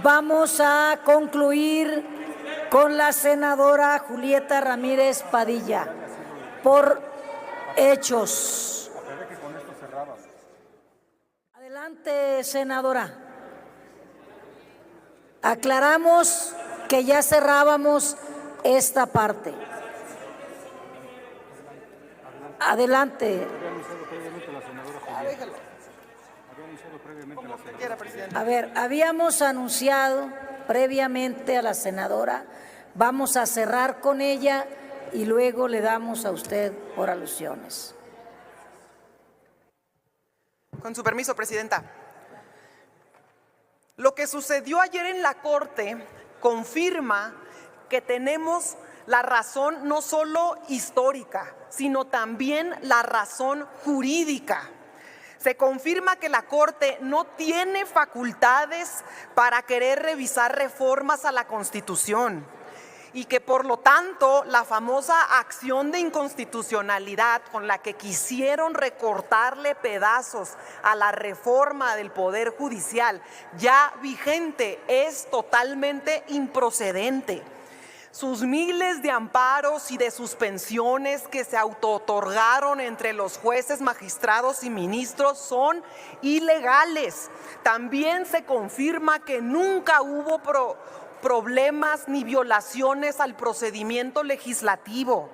Vamos a concluir con la senadora Julieta Ramírez Padilla por hechos. Adelante, senadora. Aclaramos que ya cerrábamos esta parte. Adelante. A ver, habíamos anunciado previamente a la senadora, vamos a cerrar con ella y luego le damos a usted por alusiones. Con su permiso, presidenta. Lo que sucedió ayer en la Corte confirma que tenemos la razón no solo histórica, sino también la razón jurídica. Se confirma que la Corte no tiene facultades para querer revisar reformas a la Constitución y que por lo tanto la famosa acción de inconstitucionalidad con la que quisieron recortarle pedazos a la reforma del Poder Judicial ya vigente es totalmente improcedente. Sus miles de amparos y de suspensiones que se autootorgaron entre los jueces, magistrados y ministros son ilegales. También se confirma que nunca hubo problemas ni violaciones al procedimiento legislativo.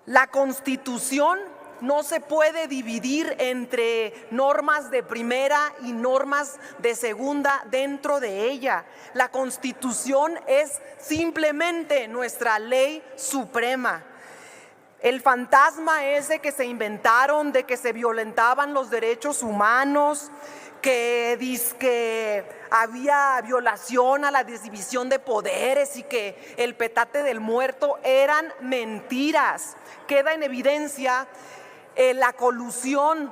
La Constitución no se puede dividir entre normas de primera y normas de segunda dentro de ella. La Constitución es simplemente nuestra ley suprema. El fantasma ese que se inventaron de que se violentaban los derechos humanos, que había violación a la división de poderes y que el petate del muerto eran mentiras. Queda en evidencia la colusión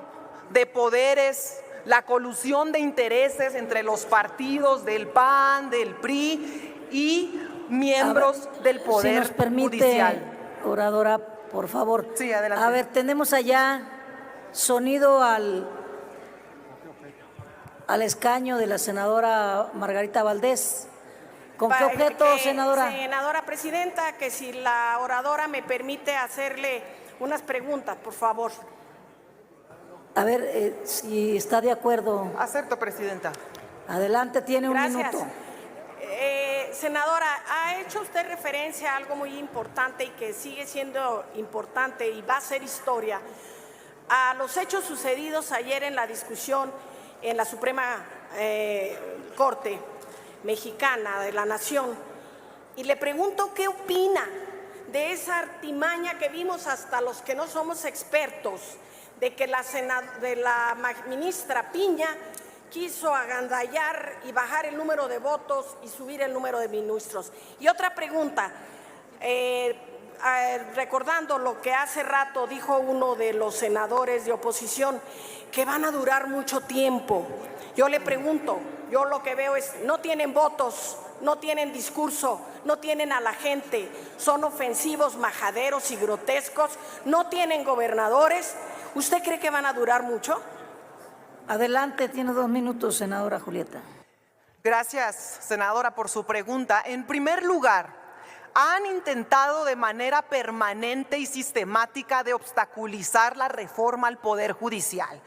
de poderes, la colusión de intereses entre los partidos del PAN, del PRI y miembros del Poder si nos permite, Judicial. Oradora, por favor. Sí, adelante. A ver, tenemos allá sonido al escaño de la senadora Margarita Valdés. ¿Con qué objeto, senadora? Senadora presidenta, que si la oradora me permite hacerle unas preguntas, por favor. A ver, si está de acuerdo. Acepto, presidenta. Adelante, tiene un minuto. Senadora, ha hecho usted referencia a algo muy importante y que sigue siendo importante y va a ser historia, a los hechos sucedidos ayer en la discusión en la Suprema Corte Mexicana de la Nación. Y le pregunto qué opina de esa artimaña que vimos hasta los que no somos expertos, de que la ministra Piña quiso agandallar y bajar el número de votos y subir el número de ministros. Y otra pregunta, recordando lo que hace rato dijo uno de los senadores de oposición, que van a durar mucho tiempo. Yo le pregunto, yo lo que veo es, no tienen votos, no tienen discurso, no tienen a la gente, son ofensivos, majaderos y grotescos, no tienen gobernadores. ¿Usted cree que van a durar mucho? Adelante, tiene 2 minutos, senadora Julieta. Gracias, senadora, por su pregunta. En primer lugar, han intentado de manera permanente y sistemática de obstaculizar la reforma al Poder Judicial.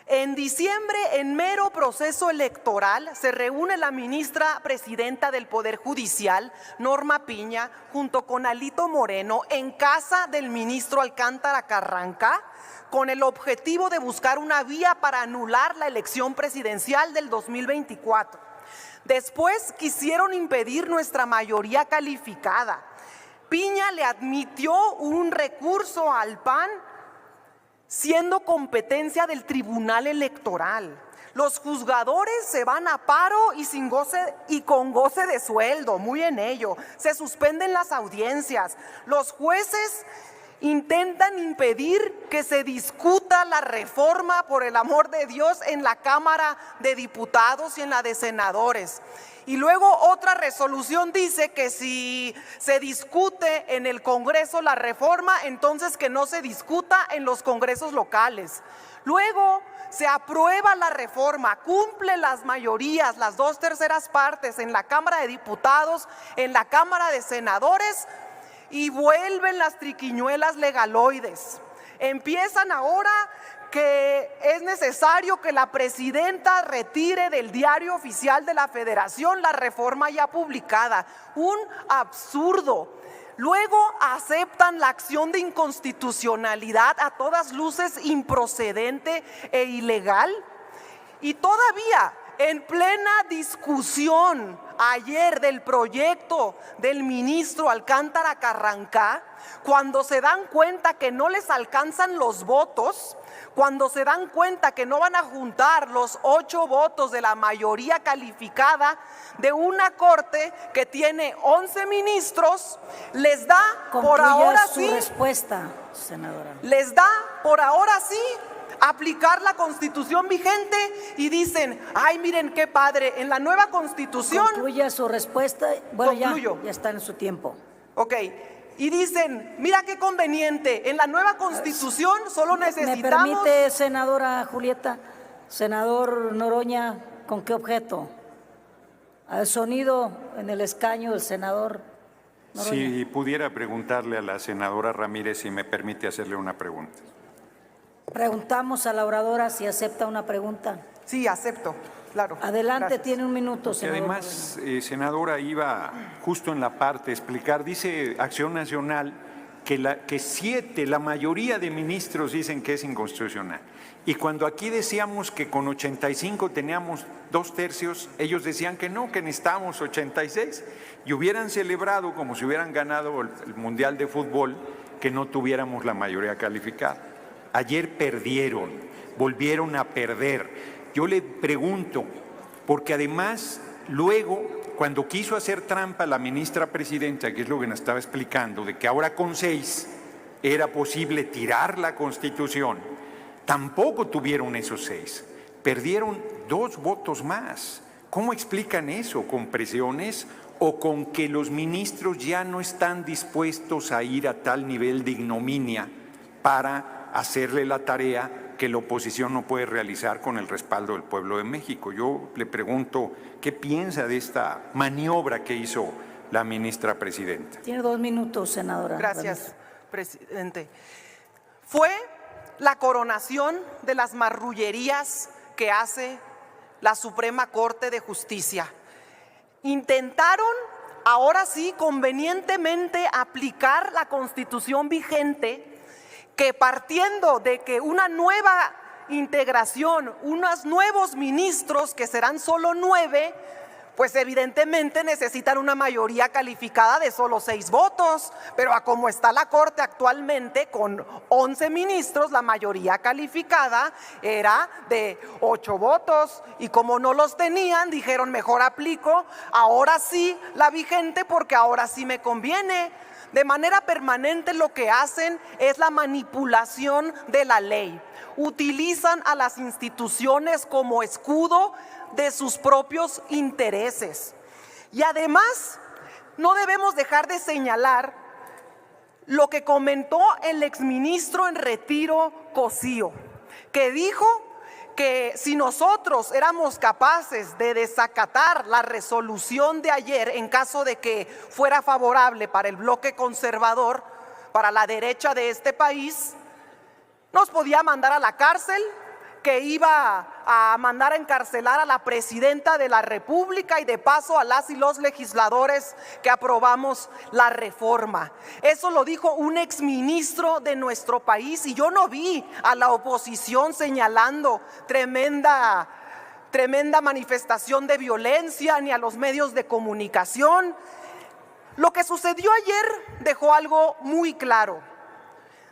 En diciembre, en mero proceso electoral, se reúne la ministra presidenta del Poder Judicial, Norma Piña, junto con Alito Moreno, en casa del ministro Alcántara Carranca, con el objetivo de buscar una vía para anular la elección presidencial del 2024. Después quisieron impedir nuestra mayoría calificada. Piña le admitió un recurso al PAN siendo competencia del Tribunal Electoral. Los juzgadores se van a paro y con goce de sueldo, muy en ello. Se suspenden las audiencias. Los jueces intentan impedir que se discuta la reforma, por el amor de Dios, en la Cámara de Diputados y en la de Senadores. Y luego otra resolución dice que si se discute en el Congreso la reforma, entonces que no se discuta en los congresos locales. Luego se aprueba la reforma, cumple las mayorías, las 2/3 partes en la Cámara de Diputados, en la Cámara de Senadores, y vuelven las triquiñuelas legaloides. Empiezan ahora que es necesario que la presidenta retire del Diario Oficial de la Federación la reforma ya publicada. Un absurdo. Luego aceptan la acción de inconstitucionalidad, a todas luces improcedente e ilegal. Y todavía en plena discusión ayer del proyecto del ministro Alcántara Carrancá, cuando se dan cuenta que no les alcanzan los votos, cuando se dan cuenta que no van a juntar los 8 votos de la mayoría calificada de una corte que tiene 11 ministros, les da por ahora sí, respuesta, senadora. Les da por ahora sí aplicar la Constitución vigente y dicen, ay, miren qué padre, en la nueva Constitución. Concluya su respuesta. Bueno, concluyo. Ya está en su tiempo. Ok. Y dicen, mira qué conveniente, en la nueva Constitución solo necesitamos… ¿Me permite, senadora Julieta? Senador Noroña, ¿con qué objeto? Al sonido en el escaño del senador Noroña. Si pudiera preguntarle a la senadora Ramírez si me permite hacerle una pregunta. Preguntamos a la oradora si acepta una pregunta. Sí, acepto, claro. Adelante, gracias. Tiene un minuto, Porque senador. además, senadora, iba justo en la parte explicar, dice Acción Nacional que la mayoría de ministros dicen que es inconstitucional. Y cuando aquí decíamos que con 85 teníamos 2/3, ellos decían que no, que necesitábamos 86 y hubieran celebrado como si hubieran ganado el Mundial de Fútbol que no tuviéramos la mayoría calificada. Ayer perdieron, volvieron a perder. Yo le pregunto, porque además luego, cuando quiso hacer trampa la ministra presidenta, que es lo que nos estaba explicando, de que ahora con 6 era posible tirar la Constitución, tampoco tuvieron esos 6. Perdieron 2 votos más. ¿Cómo explican eso? ¿Con presiones o con que los ministros ya no están dispuestos a ir a tal nivel de ignominia para hacerle la tarea que la oposición no puede realizar con el respaldo del pueblo de México? Yo le pregunto, ¿qué piensa de esta maniobra que hizo la ministra presidenta? Tiene 2 minutos, senadora. Gracias, presidente. Fue la coronación de las marrullerías que hace la Suprema Corte de Justicia. Intentaron, ahora sí, convenientemente aplicar la Constitución vigente, que partiendo de que una nueva integración, unos nuevos ministros, que serán solo 9, pues evidentemente necesitan una mayoría calificada de solo 6 votos, pero a como está la Corte actualmente, con 11 ministros, la mayoría calificada era de 8 votos, y como no los tenían, dijeron, mejor aplico ahora sí la vigente, porque ahora sí me conviene. De manera permanente lo que hacen es la manipulación de la ley. Utilizan a las instituciones como escudo de sus propios intereses. Y además, no debemos dejar de señalar lo que comentó el exministro en retiro, Cosío, que dijo que si nosotros éramos capaces de desacatar la resolución de ayer en caso de que fuera favorable para el bloque conservador, para la derecha de este país, nos podía mandar a la cárcel, que iba a mandar a encarcelar a la presidenta de la República y de paso a las y los legisladores que aprobamos la reforma. Eso lo dijo un exministro de nuestro país, y yo no vi a la oposición señalando tremenda manifestación de violencia, ni a los medios de comunicación. Lo que sucedió ayer dejó algo muy claro.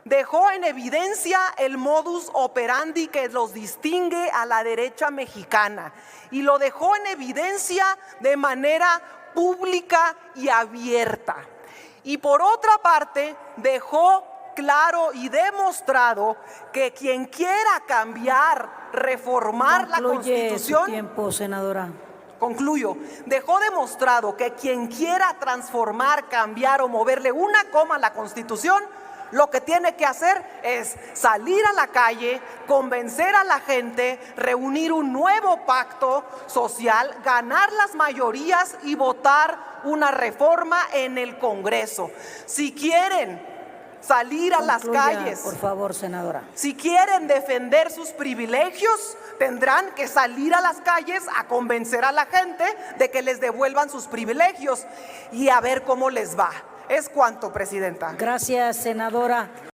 Dejó en evidencia el modus operandi que los distingue a la derecha mexicana, y lo dejó en evidencia de manera pública y abierta. Y por otra parte, dejó claro y demostrado que quien quiera cambiar, reformar la Concluye su Constitución, tiempo, senadora. concluyo, dejó demostrado que quien quiera transformar, cambiar o moverle una coma a la Constitución, lo que tiene que hacer es salir a la calle, convencer a la gente, reunir un nuevo pacto social, ganar las mayorías y votar una reforma en el Congreso. Si quieren salir a las Concluya, calles, por favor, senadora. si quieren defender sus privilegios, tendrán que salir a las calles a convencer a la gente de que les devuelvan sus privilegios y a ver cómo les va. Es cuanto, presidenta. Gracias, senadora.